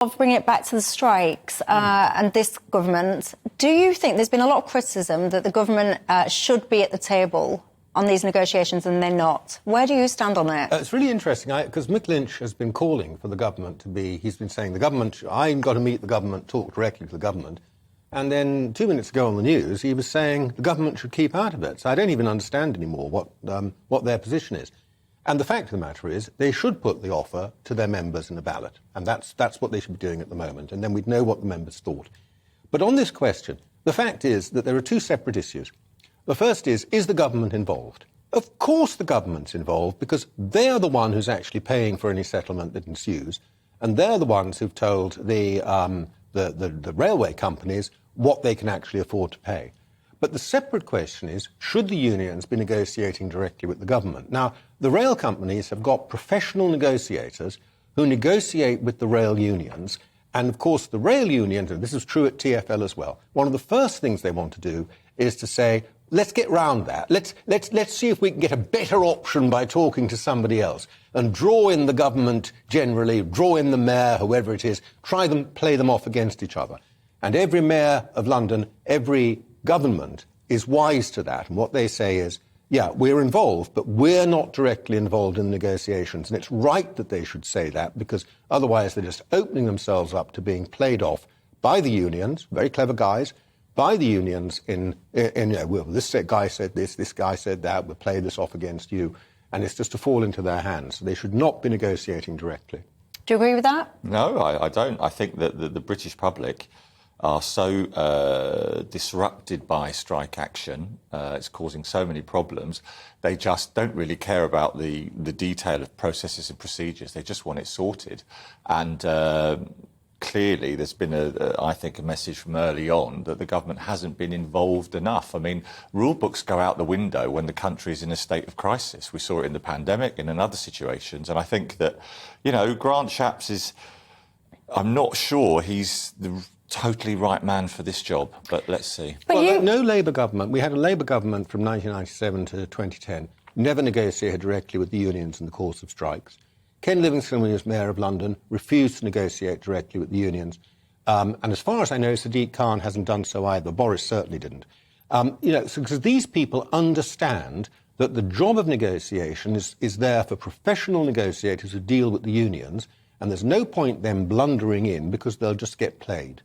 Of bringing it back to the strikes and this government, do you think there's been a lot of criticism that the government should be at the table on these negotiations and they're not? Where do you stand on it? It's really interesting, because Mick Lynch has been calling for the government to be... He's been saying, the government, I've got to meet the government, talk directly to the government. And then 2 minutes ago on the news, he was saying the government should keep out of it. So I don't even understand anymore what their position is. And the fact of the matter is, they should put the offer to their members in a ballot. And that's what they should be doing at the moment. And then we'd know what the members thought. But on this question, the fact is that there are two separate issues. The first is the government involved? Of course the government's involved, because they're the one who's actually paying for any settlement that ensues. And they're the ones who've told the railway companies what they can actually afford to pay. But the separate question is, should the unions be negotiating directly with the government? Now, the rail companies have got professional negotiators who negotiate with the rail unions. And, of course, the rail unions, and this is true at TfL as well, one of the first things they want to do is to say, let's get round that. Let's see if we can get a better option by talking to somebody else and draw in the government generally, draw in the mayor, whoever it is, play them off against each other. And every mayor of London, every government is wise to that. And what they say is, yeah, we're involved, but we're not directly involved in negotiations. And it's right that they should say that, because otherwise they're just opening themselves up to being played off by the unions, very clever guys, by the unions well, this guy said this guy said that, we'll play this off against you. And it's just to fall into their hands. So they should not be negotiating directly. Do you agree with that? No, I don't. I think that the British public are so disrupted by strike action, it's causing so many problems, they just don't really care about the detail of processes and procedures. They just want it sorted. And clearly there's been, I think, a message from early on that the government hasn't been involved enough. I mean, rule books go out the window when the country is in a state of crisis. We saw it in the pandemic and in other situations. And I think that, Grant Shapps is... I'm not sure he's the totally right man for this job, but let's see. No Labour government. We had a Labour government from 1997 to 2010, never negotiated directly with the unions in the course of strikes. Ken Livingstone, when he was Mayor of London, refused to negotiate directly with the unions. And as far as I know, Sadiq Khan hasn't done so either. Boris certainly didn't. Because these people understand that the job of negotiation is there for professional negotiators who deal with the unions, and there's no point them blundering in because they'll just get played.